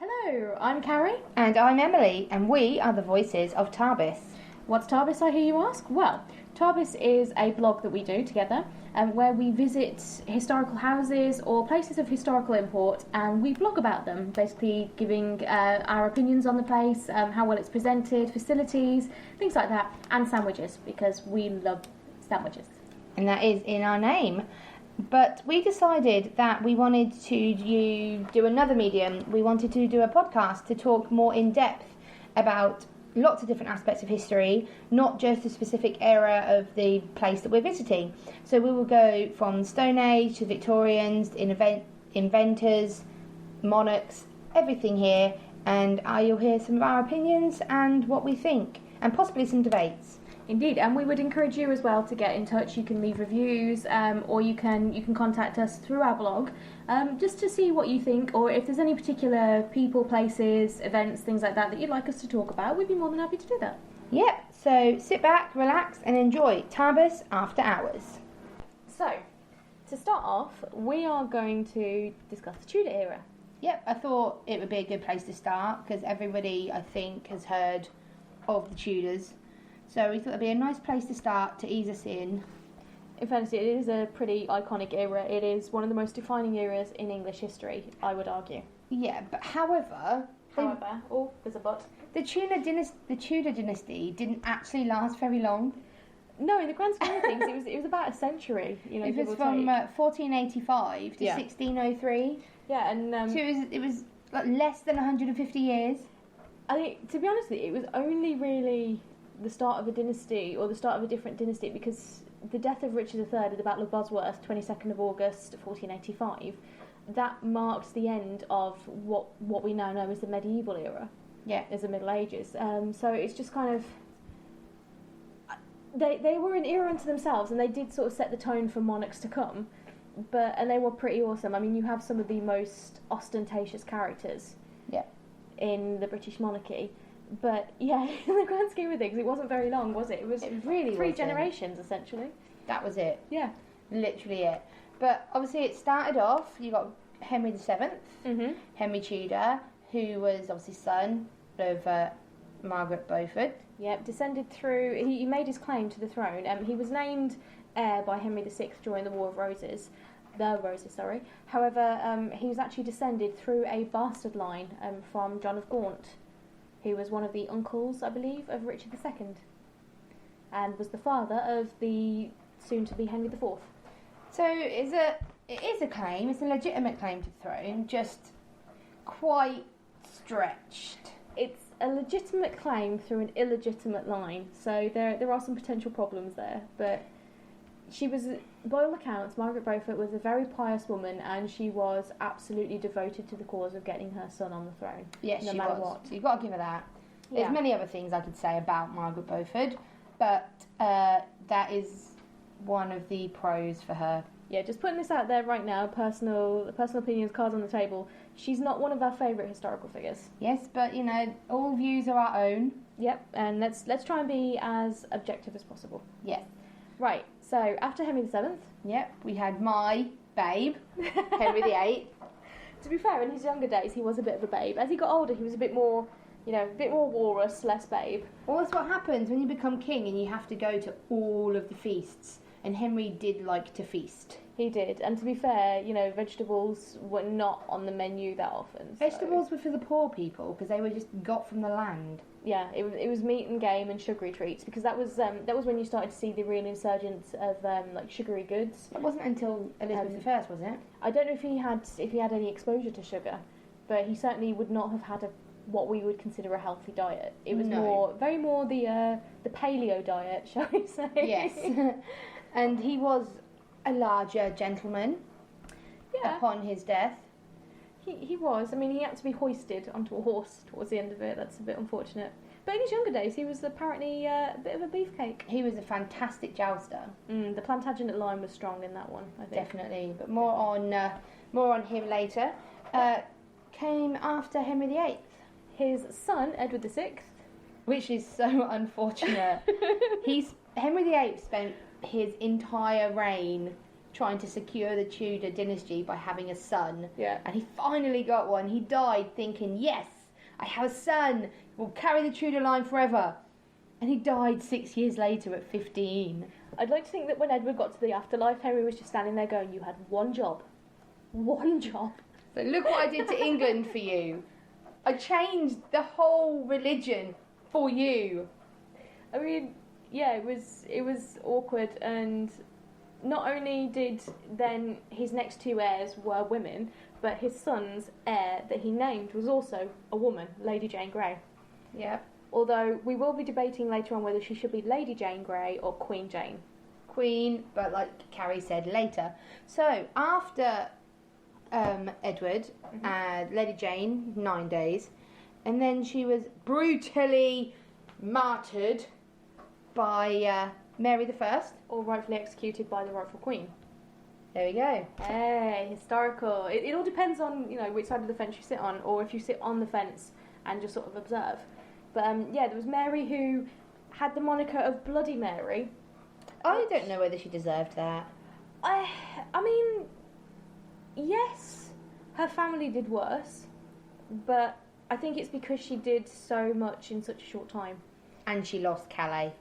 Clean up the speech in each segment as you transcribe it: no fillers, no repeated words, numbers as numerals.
Hello, I'm Carrie. And I'm Emily, and we are the voices of TARBIS. What's TARBIS, I hear you ask? Well, TARBIS is a blog that we do together where we visit historical houses or places of historical import and we blog about them, basically giving our opinions on the place, how well it's presented, facilities, things like that, and sandwiches, because we love sandwiches. And that is in our name. But we decided that we wanted to do another medium. We wanted to do a podcast to talk more in depth about lots of different aspects of history, not just a specific era of the place that we're visiting. So we will go from Stone Age to Victorians, inventors, monarchs, everything here, and you'll hear some of our opinions and what we think, and possibly some debates. Indeed, and we would encourage you as well to get in touch. You can leave reviews, or you can contact us through our blog, just to see what you think, or if there's any particular people, places, events, things like that you'd like us to talk about. We'd be more than happy to do that. Yep, so sit back, relax, and enjoy TARBIS After Hours. So, to start off, we are going to discuss the Tudor era. Yep, I thought it would be a good place to start, because everybody, I think, has heard of the Tudors. So we thought it'd be a nice place to start to ease us in. In fairness, it is a pretty iconic era. It is one of the most defining eras in English history, I would argue. Yeah, but however, there's a but. The Tudor dynasty didn't actually last very long. No, in the grand scheme of things, it was about a century. It was from 1485 to 1603. Yeah, and so it was like less than 150 years. I think, to be honest with you, it was only really the start of a dynasty, or the start of a different dynasty, because the death of Richard III at the Battle of Bosworth, 22nd of August 1485, that marks the end of what we now know as the medieval era. Yeah, as the Middle Ages. So it's just kind of, they were an era unto themselves, and they did sort of set the tone for monarchs to come, and they were pretty awesome. I mean, you have some of the most ostentatious characters in the British monarchy. But yeah, in the grand scheme of things, it wasn't very long, was it? It was really three generations, essentially. That was it. Yeah. Literally it. But obviously it started off, you got Henry VII, Henry Tudor, who was obviously son of Margaret Beaufort. Yep, descended through, he made his claim to the throne. He was named heir by Henry VI during the War of Roses. However, he was actually descended through a bastard line from John of Gaunt, who was one of the uncles, I believe, of Richard II, and was the father of the soon-to-be Henry IV. So it is a claim, it's a legitimate claim to the throne, just quite stretched. It's a legitimate claim through an illegitimate line, so there are some potential problems there, but she was, by all accounts, Margaret Beaufort was a very pious woman, and she was absolutely devoted to the cause of getting her son on the throne. Yes, no matter what. You've got to give her that. There's many other things I could say about Margaret Beaufort, but that is one of the pros for her. Yeah, just putting this out there right now, personal opinions, cards on the table. She's not one of our favourite historical figures. Yes, but all views are our own. Yep, and let's try and be as objective as possible. Yes. Right. So, after Henry VII... Yep, we had my babe, Henry VIII. To be fair, in his younger days, he was a bit of a babe. As he got older, he was a bit more walrus, less babe. Well, that's what happens when you become king and you have to go to all of the feasts. And Henry did like to feast. He did. And to be fair, vegetables were not on the menu that often. So. Vegetables were for the poor people, because they were just got from the land. Yeah, it was meat and game and sugary treats, because that was when you started to see the real insurgence of sugary goods. It wasn't until Elizabeth I, was it? I don't know if he had any exposure to sugar, but he certainly would not have had what we would consider a healthy diet. It was very more the paleo diet, shall we say? Yes, and he was a larger gentleman. Yeah. Upon his death. He was. I mean, he had to be hoisted onto a horse towards the end of it. That's a bit unfortunate. But in his younger days, he was apparently a bit of a beefcake. He was a fantastic jouster. The Plantagenet line was strong in that one, I think. Definitely. But more on him later. Came after Henry VIII. His son, Edward VI. Which is so unfortunate. Henry VIII spent his entire reign trying to secure the Tudor dynasty by having a son. Yeah. And he finally got one. He died thinking, yes, I have a son, will carry the Tudor line forever. And he died 6 years later at 15. I'd like to think that when Edward got to the afterlife, Henry was just standing there going, you had one job. One job. So look what I did to England for you. I changed the whole religion for you. I mean, yeah, it was awkward, and not only did then his next two heirs were women, but his son's heir that he named was also a woman, Lady Jane Grey. Yep. Although we will be debating later on whether she should be Lady Jane Grey or Queen Jane. Queen, but like Carrie said later. So after Edward, Lady Jane, 9 days, and then she was brutally martyred by Mary the Or rightfully executed by the rightful Queen. There we go. Hey, historical. It all depends on, which side of the fence you sit on, or if you sit on the fence and just sort of observe. But there was Mary, who had the moniker of Bloody Mary. I don't know whether she deserved that. I mean, yes, her family did worse, but I think it's because she did so much in such a short time. And she lost Calais.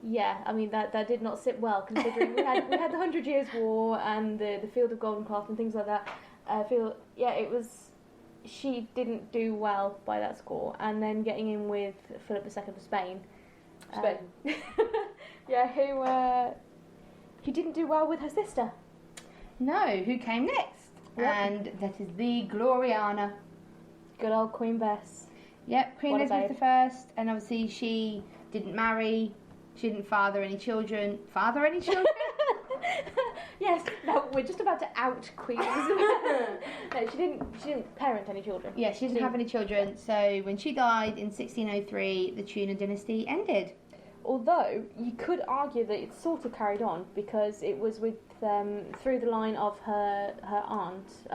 Yeah, I mean that did not sit well, considering we had the 100 Years' War and the Field of Golden Cloth and things like that. She didn't do well by that score, and then getting in with Philip II of Spain. Who didn't do well with her sister. No, who came next? Yep. And that is the Gloriana. Good old Queen Bess. Yep, Queen What a Elizabeth I, and obviously she didn't marry, she didn't father any children. Father any children? Yes, no, we're just about to out Queen Elizabeth. No, she didn't parent any children. Yeah, she didn't have any children, so when she died in 1603, the Tudor dynasty ended. Although, you could argue that it sort of carried on, because it was with through the line of her aunt,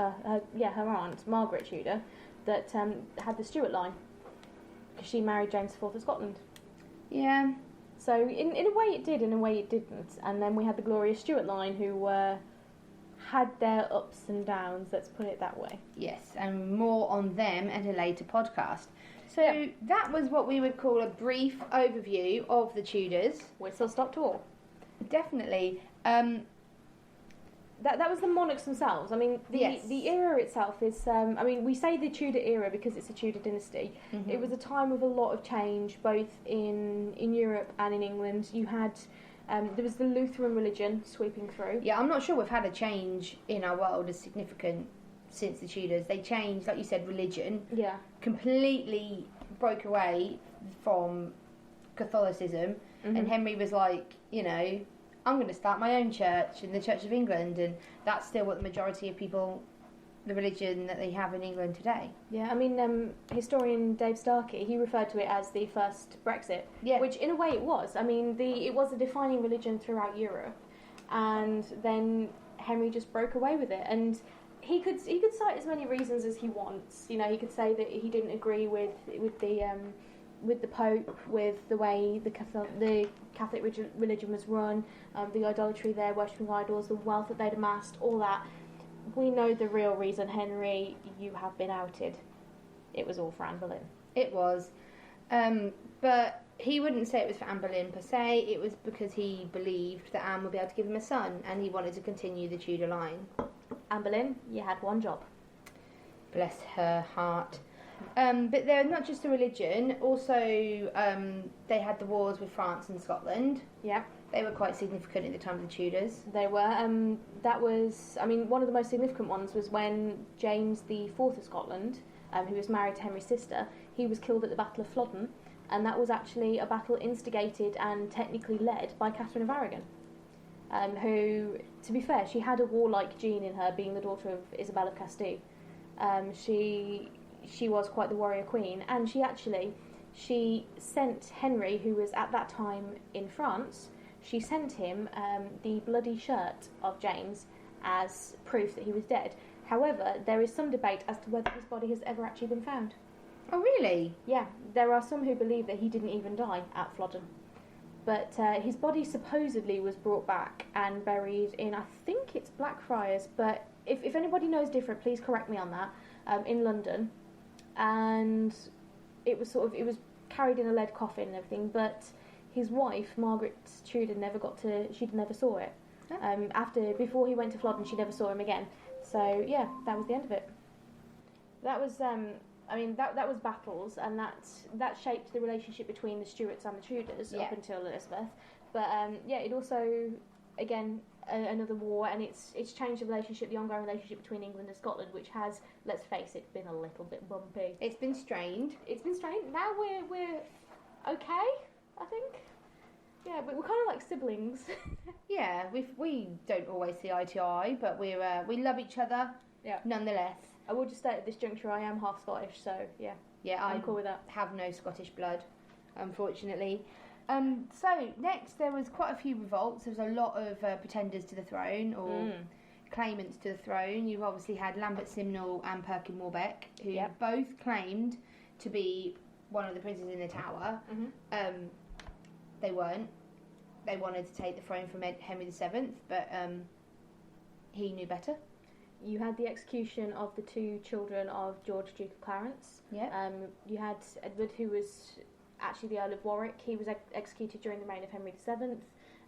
Margaret Tudor, that had the Stuart line, because she married James IV of Scotland. Yeah. So in a way it did, in a way it didn't. And then we had the glorious Stuart line, who had their ups and downs, let's put it that way. Yes, and more on them at a later podcast. So that was what we would call a brief overview of the Tudors. Whistle stop tour. Definitely. That was the monarchs themselves. I mean, the era itself is... we say the Tudor era because it's a Tudor dynasty. Mm-hmm. It was a time of a lot of change, both in Europe and in England. You had... there was the Lutheran religion sweeping through. Yeah, I'm not sure we've had a change in our world as significant since the Tudors. They changed, like you said, religion. Yeah. Completely broke away from Catholicism. Mm-hmm. And Henry was like, I'm going to start my own church in the Church of England, and that's still what the majority of people, the religion that they have in England today. Yeah, I mean, historian Dave Starkey, he referred to it as the first Brexit, which in a way it was. I mean, it was a defining religion throughout Europe, and then Henry just broke away with it, and he could cite as many reasons as he wants. He could say that he didn't agree with the Pope, with the way the Catholic religion was run, the idolatry there, worshipping idols, the wealth that they'd amassed, all that. We know the real reason, Henry. You have been outed. It was all for Anne Boleyn. It was. But he wouldn't say it was for Anne Boleyn per se. It was because he believed that Anne would be able to give him a son, and he wanted to continue the Tudor line. Anne Boleyn, you had one job. Bless her heart. But they're not just a religion, also they had the wars with France and Scotland. Yeah. They were quite significant at the time of the Tudors. They were. That was, one of the most significant ones was when James IV of Scotland, who was married to Henry's sister, he was killed at the Battle of Flodden, and that was actually a battle instigated and technically led by Catherine of Aragon, who, to be fair, she had a warlike gene in her, being the daughter of Isabel of Castile. She was quite the warrior queen, and she sent Henry, who was at that time in France, she sent him the bloody shirt of James as proof that he was dead. However, there is some debate as to whether his body has ever actually been found. Oh, really? Yeah, there are some who believe that he didn't even die at Flodden. But his body supposedly was brought back and buried in, I think it's Blackfriars, but if anybody knows different, please correct me on that, in London. And it was carried in a lead coffin and everything, but his wife, Margaret Tudor, she never saw it. Before he went to Flodden, she never saw him again. So yeah, that was the end of it. That was that was battles, and that shaped the relationship between the Stuarts and the Tudors up until Elizabeth. But it also, again, another war, and it's changed the ongoing relationship between England and Scotland, which has, let's face it, been a little bit bumpy. It's been strained. Now we're okay, I think. Yeah, but we're kind of like siblings. Yeah, we don't always see eye to eye, but we love each other. Yeah. Nonetheless. I will just state at this juncture I am half Scottish, so yeah. Yeah, I'm cool with that. Have no Scottish blood, unfortunately. So next there was quite a few revolts. There was a lot of pretenders to the throne, or claimants to the throne. You've obviously had Lambert Simnel and Perkin Warbeck, who both claimed to be one of the princes in the Tower. Mm-hmm. They weren't. They wanted to take the throne from Henry VII, but he knew better. You had the execution of the two children of George, Duke of Clarence. Yeah. You had Edward, who was actually the Earl of Warwick. He was executed during the reign of Henry VII.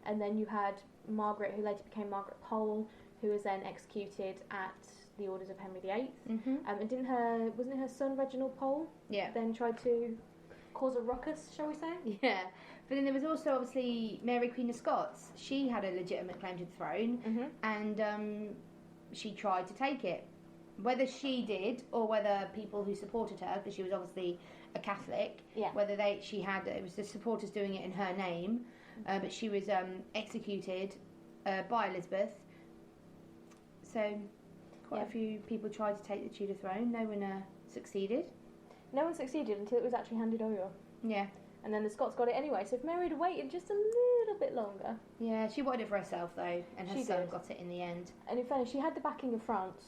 And then you had Margaret, who later became Margaret Pole, who was then executed at the orders of Henry VIII. Mm-hmm. And wasn't it her son Reginald Pole? Yeah. Then tried to cause a ruckus, shall we say? Yeah. But then there was also obviously Mary, Queen of Scots. She had a legitimate claim to the throne, and she tried to take it. Whether she did, or whether people who supported her, because she was obviously a Catholic, whether it was the supporters doing it in her name, but she was executed by Elizabeth. So quite a few people tried to take the Tudor throne. No one succeeded. No one succeeded until it was actually handed over. Yeah. And then the Scots got it anyway, so if Mary had waited just a little bit longer... Yeah, she wanted it for herself, though, and her son got it in the end. And in fairness, she had the backing of France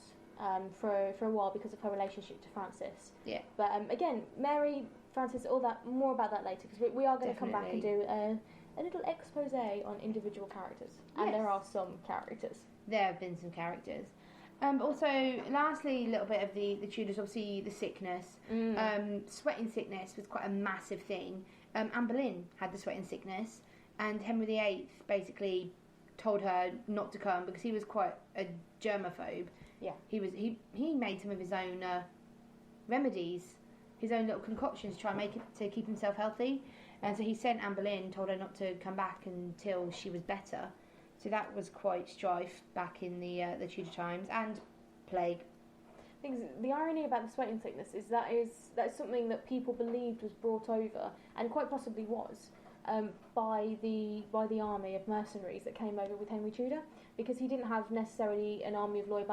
for a while because of her relationship to Francis. Yeah. But again, Mary, Francis, all that, more about that later, because we are going to come back and do a little expose on individual characters. And there are some characters. There have been some characters. Also, lastly, a little bit of the Tudors, obviously the sickness. Sweating sickness was quite a massive thing. Anne Boleyn had the sweating sickness, and Henry VIII basically told her not to come because he was quite a germaphobe. Yeah. He made some of his own remedies, his own little concoctions to try and to keep himself healthy. And so he sent Anne Boleyn, told her not to come back until she was better. So that was quite strife back in the Tudor times, and plague. The irony about the sweating sickness is that's something that people believed was brought over, and quite possibly was, by the army of mercenaries that came over with Henry Tudor, because he didn't have necessarily an army of loyal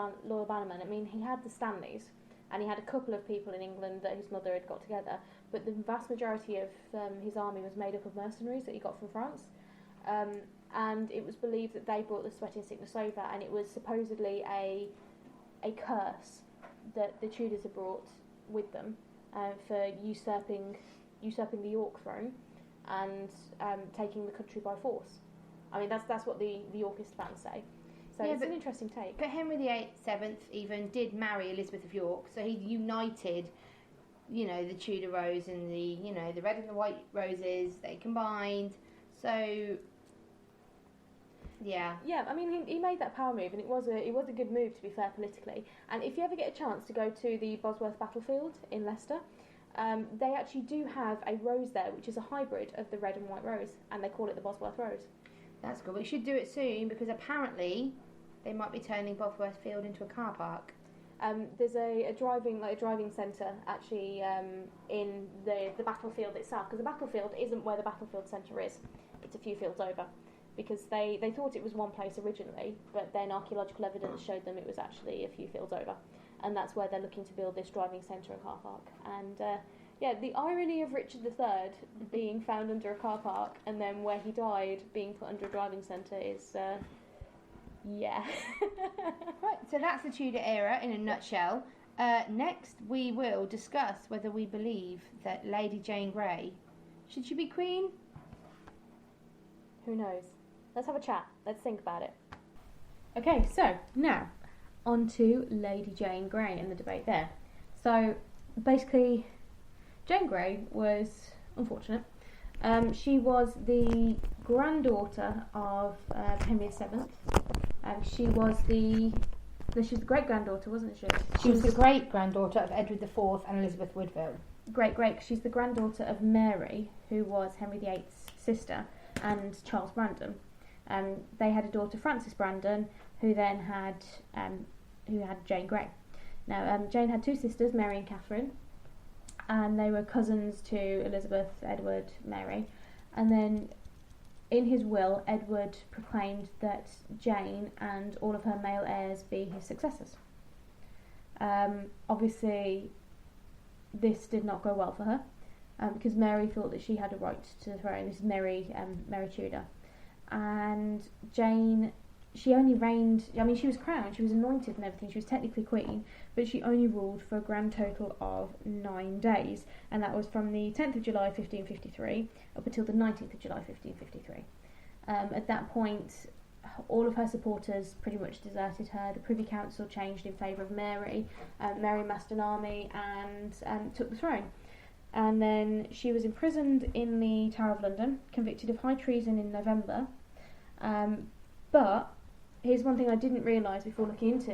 bannermen. I mean, he had the Stanleys, and he had a couple of people in England that his mother had got together, but the vast majority of his army was made up of mercenaries that he got from France. And it was believed that they brought the sweating sickness over, and it was supposedly a curse that the Tudors had brought with them for usurping the York throne and taking the country by force. I mean, that's what the Yorkist fans say. So it's an interesting take. But Henry VII even did marry Elizabeth of York, so he united, the Tudor rose and the red and the white roses. They combined. So. Yeah. Yeah, I mean, he made that power move, and it was a good move, to be fair, politically. And if you ever get a chance to go to the Bosworth battlefield in Leicester, they actually do have a rose there, which is a hybrid of the red and white rose, and they call it the Bosworth Rose. That's good. We should do it soon, because apparently they might be turning Bosworth Field into a car park. There's a driving centre actually in the battlefield itself, because the battlefield isn't where the battlefield centre is. It's a few fields over. Because they thought it was one place originally, but then archaeological evidence showed them it was actually a few fields over. And that's where they're looking to build this driving centre and car park. And the irony of Richard III being found under a car park, and then where he died being put under a driving centre is, yeah. Right, so that's the Tudor era in a nutshell. Next we will discuss whether we believe that Lady Jane Grey, should she be Queen? Who knows? Let's have a chat. Let's think about it. Okay, so now on to Lady Jane Grey and the debate there. So basically, Jane Grey was unfortunate. She was the granddaughter of Henry VII. She was the great granddaughter, wasn't she? She was the great granddaughter of Edward IV and Elizabeth Woodville. Great. She's the granddaughter of Mary, who was Henry VIII's sister, and Charles Brandon. They had a daughter, Frances Brandon, who then had Jane Grey. Now, Jane had two sisters, Mary and Catherine, and they were cousins to Elizabeth, Edward, Mary. And then in his will, Edward proclaimed that Jane and all of her male heirs be his successors. Obviously, this did not go well for her, because Mary thought that she had a right to the throne. This is Mary Tudor. And Jane, she only reigned, she was crowned, she was anointed and everything, she was technically queen, but she only ruled for a grand total of 9 days, and that was from the 10th of July 1553 up until the 19th of July 1553. At that point, all of her supporters pretty much deserted her. The Privy Council changed in favour of Mary. Mary amassed an army and took the throne. And then she was imprisoned in the Tower of London, convicted of high treason in November. But here's one thing I didn't realise before looking into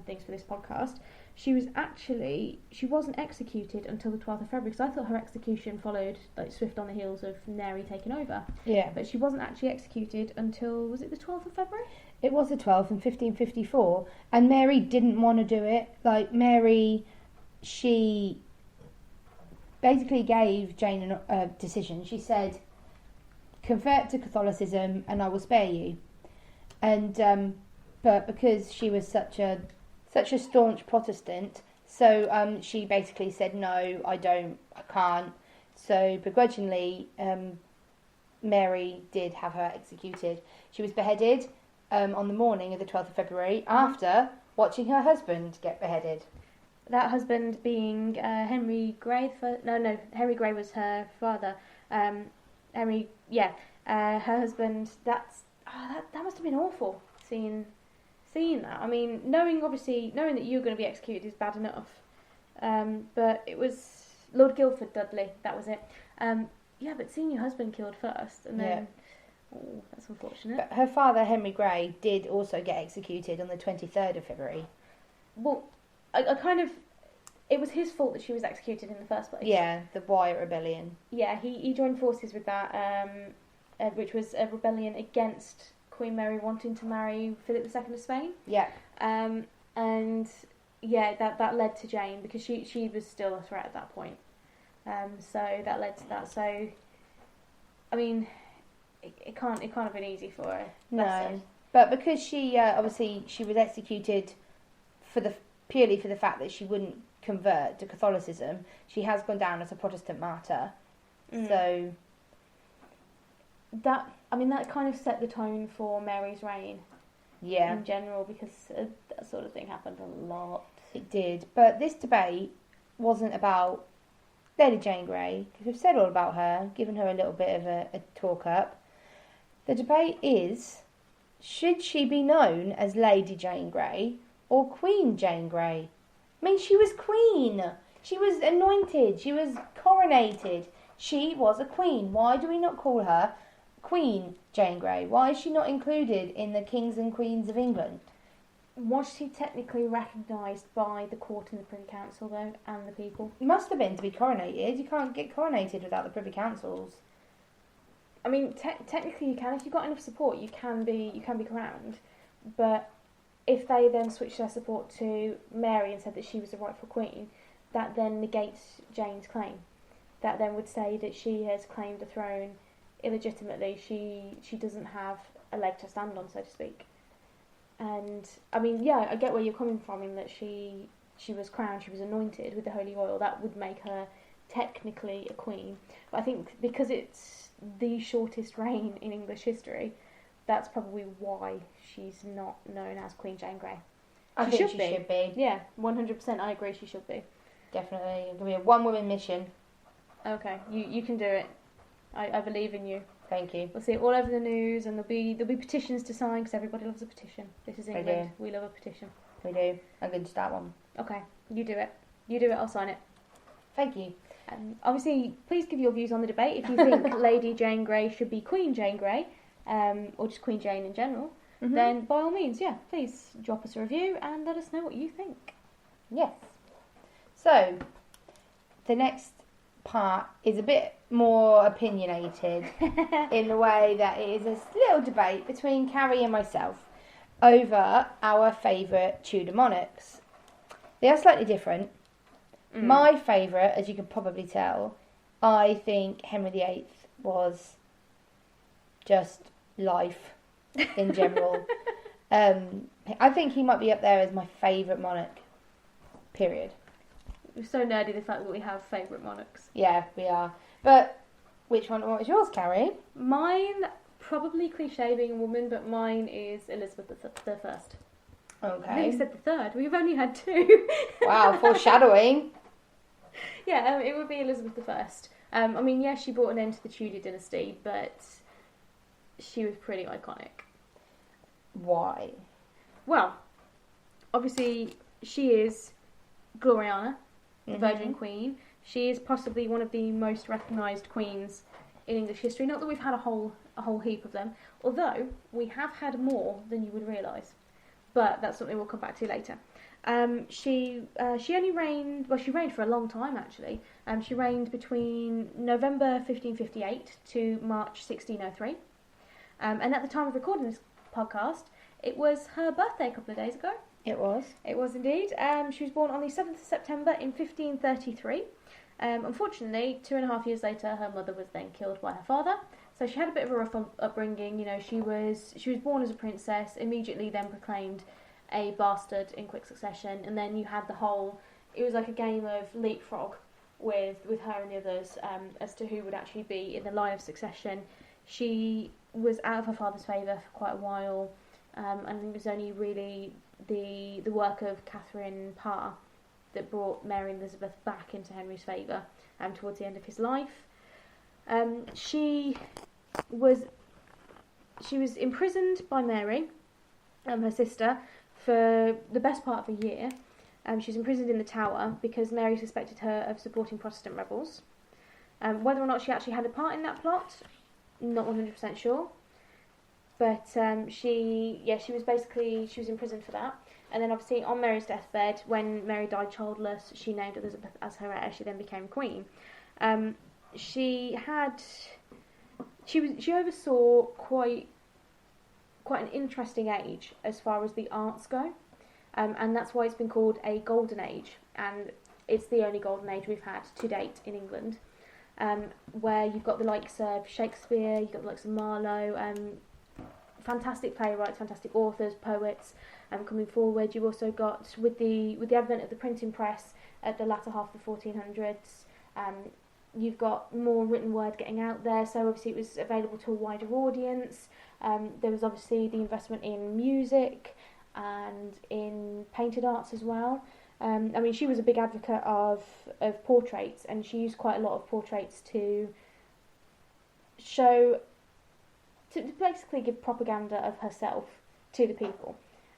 things for this podcast. She wasn't executed until the 12th of February, because I thought her execution followed swift on the heels of Mary taking over. Yeah. But she wasn't actually executed until, was it the 12th of February? It was the 12th in 1554, and Mary didn't want to do it. Mary, she basically gave Jane a decision. She said, convert to Catholicism and I will spare you. And but because she was such a staunch Protestant, so she basically said, no, I can't. So begrudgingly, Mary did have her executed. She was beheaded on the morning of the 12th of February after watching her husband get beheaded. That husband being Henry Grey. Henry Grey was her father. Her husband. That must have been awful. Seeing that. Knowing that you were going to be executed is bad enough. But it was Lord Guildford Dudley. That was it. But seeing your husband killed first, and then that's unfortunate. But her father, Henry Grey, did also get executed on the 23rd of February. Well, it was his fault that she was executed in the first place. Yeah, the Wyatt Rebellion. Yeah, he joined forces with that, which was a rebellion against Queen Mary wanting to marry Philip II of Spain. Yeah. That led to Jane, because she was still a threat at that point. So that led to that. So, it can't have been easy for her. No, but because she she was executed purely for the fact that she wouldn't convert to Catholicism, she has gone down as a Protestant martyr. So that kind of set the tone for Mary's reign. Yeah. In general, because that sort of thing happened a lot. It did, but this debate wasn't about Lady Jane Grey, because we've said all about her, given her a little bit of a talk up. The debate is, should she be known as Lady Jane Grey or Queen Jane Grey? She was queen. She was anointed. She was coronated. She was a queen. Why do we not call her Queen Jane Grey? Why is she not included in the Kings and Queens of England? Was she technically recognised by the court and the Privy Council, though, and the people? Must have been to be coronated. You can't get coronated without the Privy Councils. Technically you can. If you've got enough support, you can be crowned. But if they then switched their support to Mary and said that she was the rightful queen, that then negates Jane's claim. That then would say that she has claimed the throne illegitimately. She doesn't have a leg to stand on, so to speak. And I get where you're coming from in that she was crowned, she was anointed with the holy oil. That would make her technically a queen. But I think because it's the shortest reign in English history, that's probably why she's not known as Queen Jane Grey. I think she should be. Yeah, 100%. I agree. She should be. Definitely. It's going to be a one-woman mission. Okay, you can do it. I believe in you. Thank you. We'll see it all over the news, and there'll be petitions to sign because everybody loves a petition. This is England. We love a petition. We do. I'm going to start one. Okay, you do it. You do it. I'll sign it. Thank you. Obviously, please give your views on the debate. If you think Lady Jane Grey should be Queen Jane Grey, or just Queen Jane in general, then by all means, please drop us a review and let us know what you think. Yes. So, the next part is a bit more opinionated in the way that it is a little debate between Carrie and myself over our favourite Tudor monarchs. They are slightly different. My favourite, as you can probably tell, I think Henry VIII was just life in general. I think he might be up there as my favourite monarch. Period. We're so nerdy the fact that we have favourite monarchs. Yeah, we are. But what is yours, Carrie? Mine, probably cliche being a woman, but mine is Elizabeth the First. Okay. I nearly said the third. We've only had two. Wow, foreshadowing. Yeah, it would be Elizabeth I. I mean, yes, she brought an end to the Tudor dynasty, but she was pretty iconic. Why? Well, obviously, she is Gloriana, the Virgin Queen. She is possibly one of the most recognised queens in English history. Not that we've had a whole heap of them, although we have had more than you would realise. But that's something we'll come back to later. She only reigned. Well, she reigned for a long time actually. She reigned between November 1558 to March 1603. And at the time of recording this podcast, it was her birthday a couple of days ago. It was. It was indeed. She was born on the 7th of September in 1533. Unfortunately, 2.5 years later, her mother was then killed by her father. So she had a bit of a rough upbringing. You know, she was born as a princess, immediately then proclaimed a bastard in quick succession, and then you had it was like a game of leapfrog with her and the others as to who would actually be in the line of succession. She was out of her father's favour for quite a while, and it was only really the work of Catherine Parr that brought Mary and Elizabeth back into Henry's favour towards the end of his life. She was imprisoned by Mary, her sister, for the best part of a year. She was imprisoned in the Tower because Mary suspected her of supporting Protestant rebels. Whether or not she actually had a part in that plot, not 100% sure. But she was imprisoned for that. And then obviously on Mary's deathbed, when Mary died childless, she named Elizabeth as her heir. She then became queen. She oversaw quite an interesting age as far as the arts go, and that's why it's been called a golden age, and it's the only golden age we've had to date in England, where you've got the likes of Shakespeare, you've got the likes of Marlowe, fantastic playwrights, fantastic authors, poets coming forward. You've also got, with the advent of the printing press at the latter half of the 1400s, you've got more written word getting out there, so obviously it was available to a wider audience. There was obviously the investment in music and in painted arts as well. I mean, she was a big advocate of portraits, and she used quite a lot of portraits to basically give propaganda of herself to the people.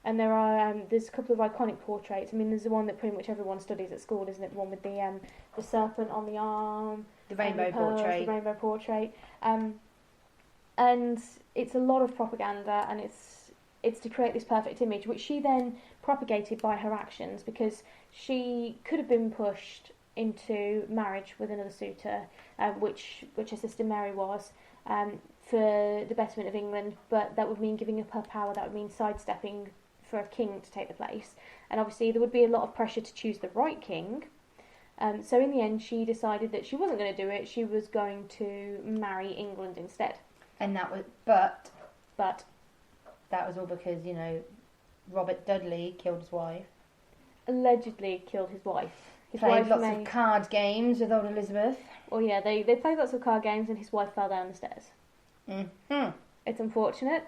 And there's a couple of iconic portraits. I mean, there's the one that pretty much everyone studies at school, isn't it? The one with the serpent on the arm, the rainbow portrait. The rainbow portrait. And it's a lot of propaganda, and it's to create this perfect image, which she then propagated by her actions, because she could have been pushed into marriage with another suitor, which her sister Mary was, for the betterment of England, but that would mean giving up her power. That would mean sidestepping for a king to take the place, and obviously there would be a lot of pressure to choose the right king. So in the end, she decided that she wasn't going to do it. She was going to marry England instead. And that was, but that was all because, Robert Dudley killed his wife. Allegedly killed his wife. Played lots of card games with old Elizabeth. Well, yeah, they played lots of card games, and his wife fell down the stairs. Mm-hmm. It's unfortunate.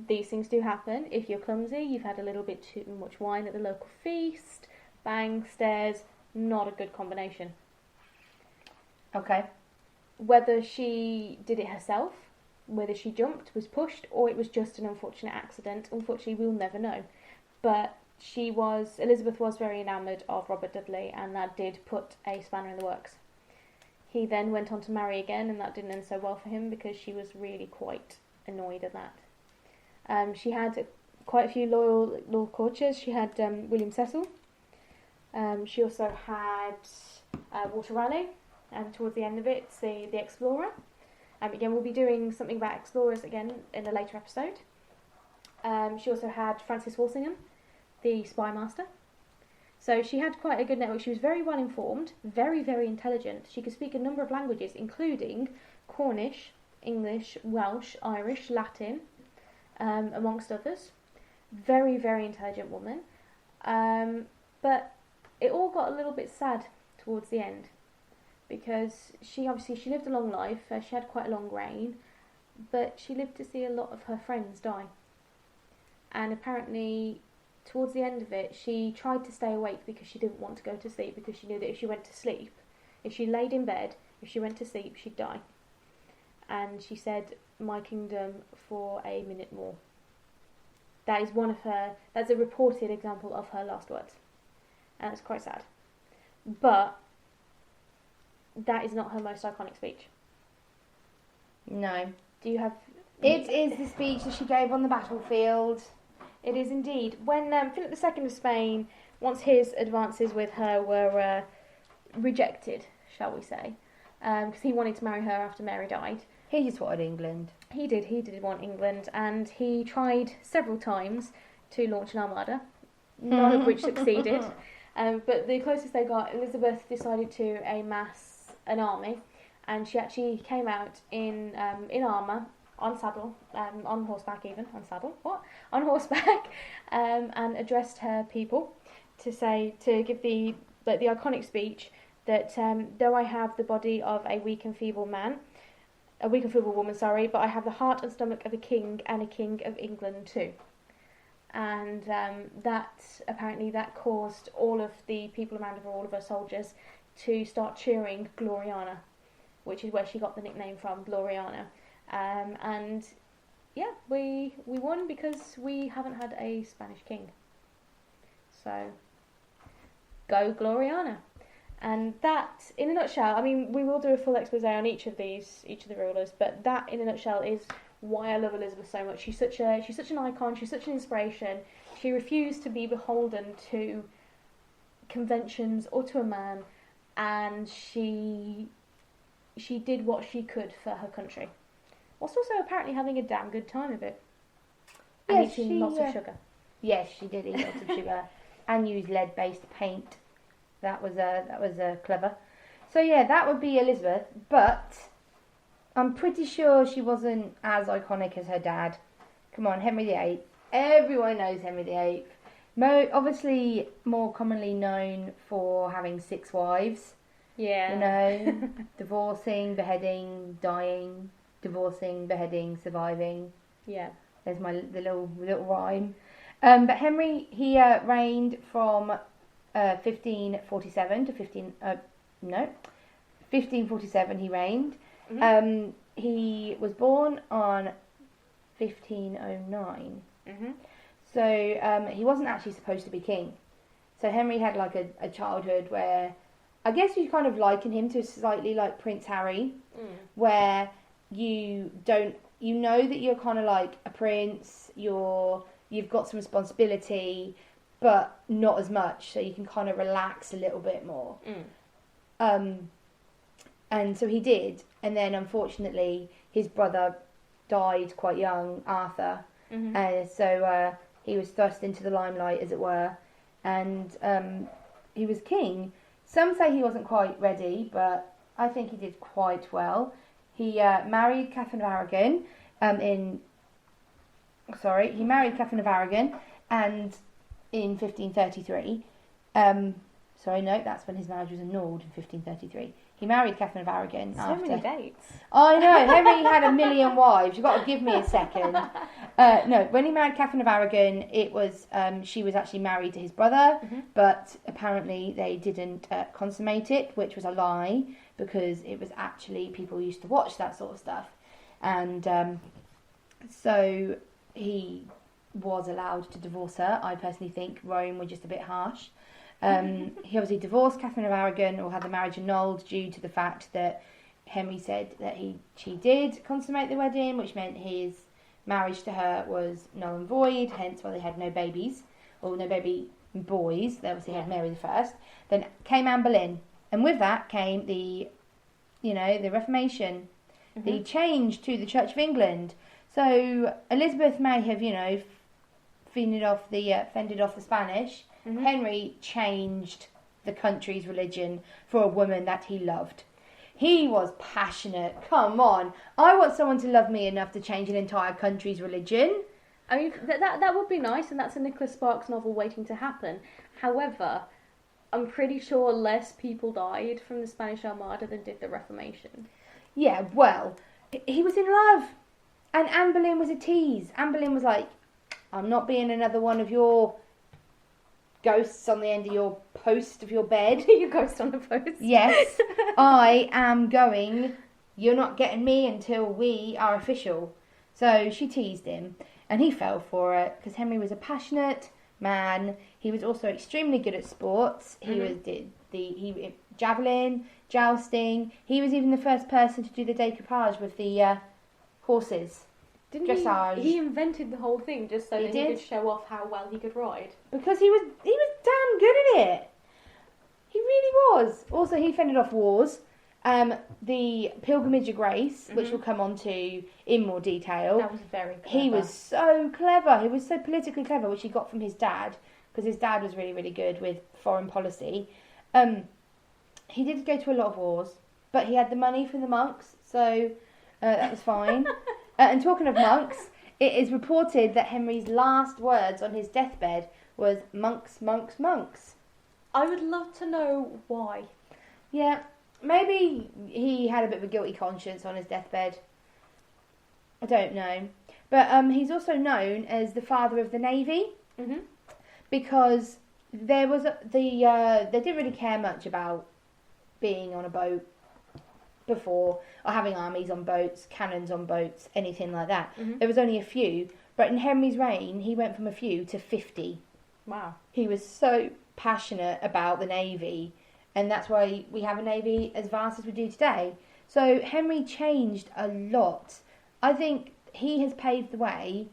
These things do happen. If you're clumsy, you've had a little bit too much wine at the local feast, bang, stairs, not a good combination. Okay. Whether she did it herself, whether she jumped, was pushed, or it was just an unfortunate accident. Unfortunately, we'll never know. But Elizabeth was very enamoured of Robert Dudley, and that did put a spanner in the works. He then went on to marry again, and that didn't end so well for him because she was really quite annoyed at that. She had quite a few loyal courtiers. She had William Cecil. She also had Walter Raleigh, and towards the end of it, the Explorer. Again, we'll be doing something about explorers again in a later episode. She also had Francis Walsingham, the spy master. So she had quite a good network. She was very well informed, very, very intelligent. She could speak a number of languages, including Cornish, English, Welsh, Irish, Latin, amongst others. Very, very intelligent woman. But it all got a little bit sad towards the end, because she lived a long life. She had quite a long reign, but she lived to see a lot of her friends die. And apparently, towards the end of it, she tried to stay awake because she didn't want to go to sleep, because she knew that if she went to sleep, if she laid in bed, if she went to sleep, she'd die. And she said, "My kingdom for a minute more." That's a reported example of her last words. And it's quite sad. But that is not her most iconic speech. No. Do you have... It is the speech that she gave on the battlefield. It is indeed. When Philip II of Spain, once his advances with her were rejected, shall we say, because he wanted to marry her after Mary died. He just wanted England. He did want England, and he tried several times to launch an armada, none of which succeeded. But the closest they got, Elizabeth decided to amass an army, and she actually came out in armour, on saddle, on horseback even, on horseback, and addressed her people to give the iconic speech that though I have the body of a weak and feeble woman, but I have the heart and stomach of a king, and a king of England too. And that caused all of the people around her, all of her soldiers, to start cheering Gloriana, which is where she got the nickname from, Gloriana. And yeah, we won because we haven't had a Spanish king. So, go Gloriana. And that, in a nutshell, I mean, we will do a full expose on each of the rulers, but that, in a nutshell, is why I love Elizabeth so much. She's such an icon. She's such an inspiration. She refused to be beholden to conventions or to a man, and she did what she could for her country, whilst also apparently having a damn good time of it. And eating lots of sugar. Yes, she did eat lots of sugar and use lead-based paint. That was clever. So yeah, that would be Elizabeth, but I'm pretty sure she wasn't as iconic as her dad. Come on, Henry VIII. Everyone knows Henry VIII. Obviously more commonly known for having 6 wives. Yeah. You know, divorcing, beheading, dying, divorcing, beheading, surviving. Yeah. There's the little rhyme. But Henry, he reigned from 1547 to 1547 he reigned. Mm-hmm. He was born on 1509. Mm-hmm. So he wasn't actually supposed to be king. So Henry had like a childhood where I guess you kind of liken him to slightly like Prince Harry, where you know that you're kind of like a prince, you've got some responsibility, but not as much, so you can kind of relax a little bit more. And so he did, and then unfortunately his brother died quite young, Arthur, so he was thrust into the limelight, as it were, and he was king. Some say he wasn't quite ready, but I think he did quite well. He married Catherine of Aragon, and in 1533. That's when his marriage was annulled in 1533. He married Catherine of Aragon. So many dates. I know, Henry had a million wives. You've got to give me a second. When he married Catherine of Aragon, it was she was actually married to his brother, but apparently they didn't consummate it, which was a lie, because it was actually people used to watch that sort of stuff. and so he was allowed to divorce her. I personally think Rome were just a bit harsh. He obviously divorced Catherine of Aragon, or had the marriage annulled due to the fact that Henry said that she did consummate the wedding, which meant his marriage to her was null and void, hence why they had no babies, or no baby boys. They obviously had Mary the First. Then came Anne Boleyn, and with that came the Reformation, the change to the Church of England. So Elizabeth may have, fended off the Spanish. Henry changed the country's religion for a woman that he loved. He was passionate. Come on. I want someone to love me enough to change an entire country's religion. I mean, that would be nice, and that's a Nicholas Sparks novel waiting to happen. However, I'm pretty sure less people died from the Spanish Armada than did the Reformation. Yeah, well, he was in love. And Anne Boleyn was a tease. Anne Boleyn was like, I'm not being another one of your ghosts on the end of your post of your bed. Your ghost on the post. Yes. I am going. You're not getting me until we are official. So she teased him, and he fell for it because Henry was a passionate man. He was also extremely good at sports. He javelin, jousting. He was even the first person to do the decoupage with the horses. Didn't dressage. He invented the whole thing just so that he could show off how well he could ride. Because he was damn good at it. He really was. Also, he fended off wars. The Pilgrimage of Grace, which we'll come on to in more detail. That was very clever. He was so clever. He was so politically clever, which he got from his dad, because his dad was really, really good with foreign policy. He did go to a lot of wars, but he had the money for the monks, so that was fine. And talking of monks, it is reported that Henry's last words on his deathbed was monks, monks, monks. I would love to know why. Yeah, maybe he had a bit of a guilty conscience on his deathbed. I don't know. But he's also known as the father of the Navy, because they didn't really care much about being on a boat before, or having armies on boats, cannons on boats, anything like that. There was only a few, but in Henry's reign, he went from a few to 50. Wow. He was so passionate about the Navy, and that's why we have a Navy as vast as we do today. So Henry changed a lot. I think he has paved the way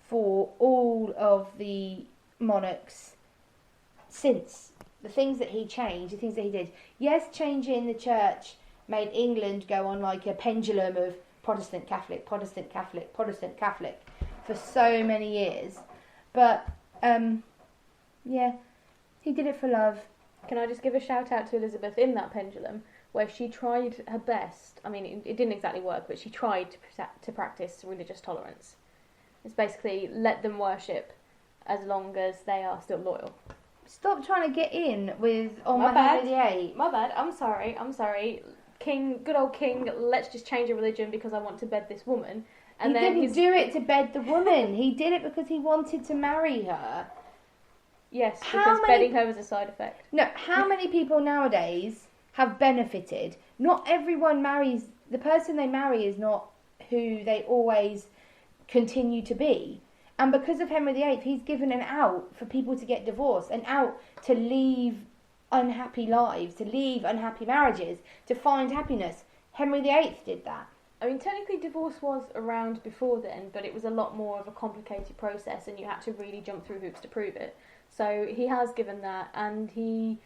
for all of the monarchs since. The things that he changed, the things that he did. Yes, changing the church made England go on like a pendulum of Protestant, Catholic, Protestant, Catholic, Protestant, Catholic for so many years. But, yeah, he did it for love. Can I just give a shout out to Elizabeth in that pendulum, where she tried her best. I mean, it didn't exactly work, but she tried to practice religious tolerance. It's basically let them worship as long as they are still loyal. Stop trying to get in with My bad. Henry VIII. My bad. I'm sorry. King, good old king, let's just change a religion because I want to bed this woman. And he didn't do it to bed the woman. He did it because he wanted to marry her. Yes, because bedding her was a side effect. No, how many people nowadays have benefited? Not everyone marries. The person they marry is not who they always continue to be. And because of Henry VIII, he's given an out for people to get divorced, an out to leave unhappy lives, to leave unhappy marriages, to find happiness. Henry VIII did that. I mean, technically divorce was around before then, but it was a lot more of a complicated process and you had to really jump through hoops to prove it. So he has given that, and he,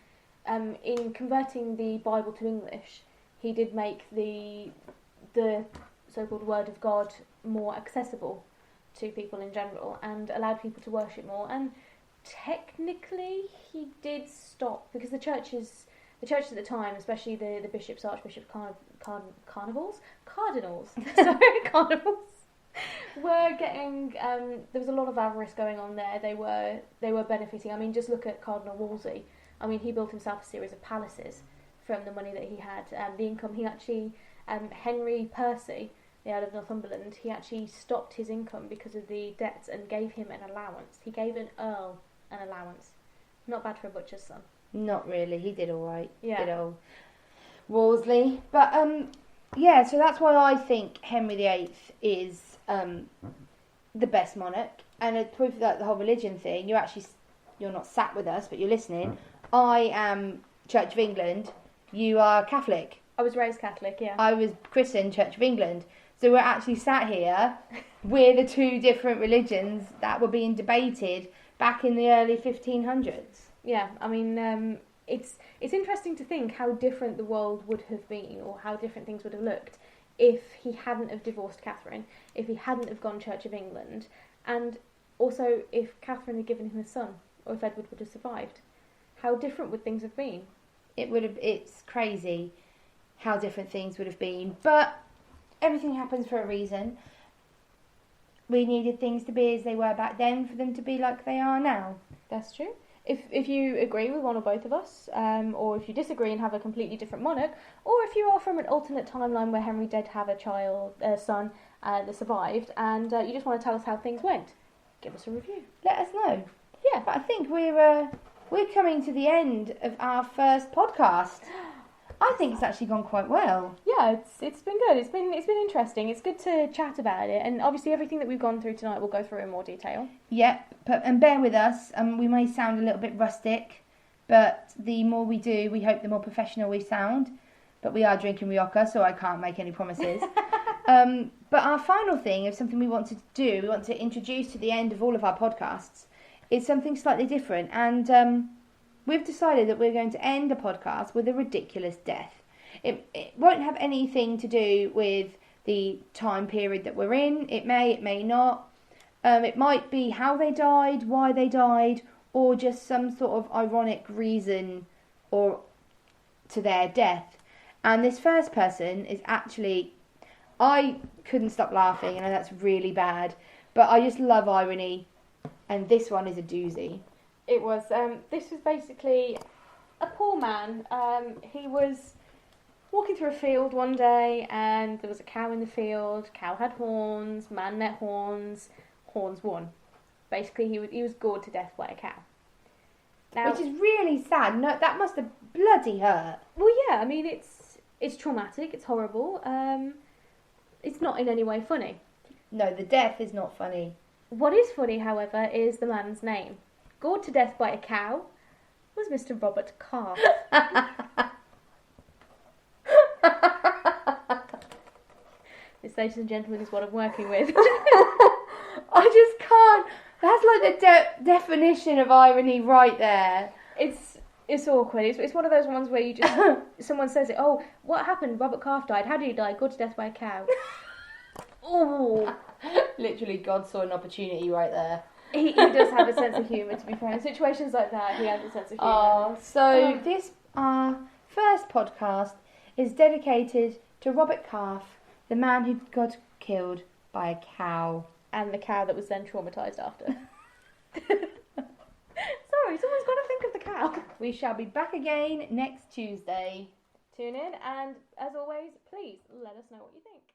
in converting the Bible to English, he did make the so-called Word of God more accessible to people in general and allowed people to worship more. And technically he did stop, because the churches at the time, especially the bishops, archbishops, cardinals, were getting, there was a lot of avarice going on there. They were benefiting. I mean, just look at Cardinal Wolsey. I mean, he built himself a series of palaces from the money that he had. The income, he actually, Henry Percy, the Earl of Northumberland, he actually stopped his income because of the debts and gave him an allowance. He gave an earl an allowance. Not bad for a butcher's son. Not really. He did all right. Yeah. Good old Wolsey. But Yeah, so that's why I think Henry VIII is the best monarch. And a proof of that, the whole religion thing, you're not sat with us, but you're listening. I am Church of England. You are Catholic. I was raised Catholic, yeah. I was christened Church of England. So we're actually sat here. We're the two different religions that were being debated back in the early 1500s. Yeah, I mean, it's interesting to think how different the world would have been, or how different things would have looked if he hadn't have divorced Catherine, if he hadn't have gone Church of England, and also if Catherine had given him a son, or if Edward would have survived. How different would things have been? It's crazy how different things would have been, but everything happens for a reason. We needed things to be as they were back then for them to be like they are now. That's true. If you agree with one or both of us, or if you disagree and have a completely different monarch, or if you are from an alternate timeline where Henry did have a son that survived, and you just want to tell us how things went, give us a review. Let us know. Yeah. But I think we're coming to the end of our first podcast. I think it's actually gone quite well. Yeah, it's been good. It's been interesting. It's good to chat about it, and obviously everything that we've gone through tonight we'll go through in more detail. Yep, and bear with us. We may sound a little bit rustic, but the more we do, we hope the more professional we sound. But we are drinking Rioja, so I can't make any promises. But our final thing of something we want to do, we want to introduce to the end of all of our podcasts, is something slightly different, and we've decided that we're going to end a podcast with a ridiculous death. It won't have anything to do with the time period that we're in. It may not. It might be how they died, why they died, or just some sort of ironic reason or to their death. And this first person is actually, I couldn't stop laughing, and I know that's really bad, but I just love irony, and this one is a doozy. It was, this was basically a poor man. He was walking through a field one day, and there was a cow in the field. Cow had horns, man met horns, horns won. Basically, he was gored to death by a cow. Now, which is really sad. No, that must have bloody hurt. Well, yeah, I mean, it's traumatic, it's horrible. It's not in any way funny. No, the death is not funny. What is funny, however, is the man's name. Gored to death by a cow was Mr. Robert Calf. This, ladies and gentlemen, is what I'm working with. I just can't. That's like the definition of irony right there. It's awkward. It's one of those ones where you just someone says it. Oh, what happened? Robert Calf died. How did he die? Gored to death by a cow. Oh, literally, God saw an opportunity right there. He does have a sense of humour, to be fair. In situations like that, he has a sense of humour. So this, our first podcast, is dedicated to Robert Calf, the man who got killed by a cow. And the cow that was then traumatised after. Sorry, someone's got to think of the cow. We shall be back again next Tuesday. Tune in, and as always, please let us know what you think.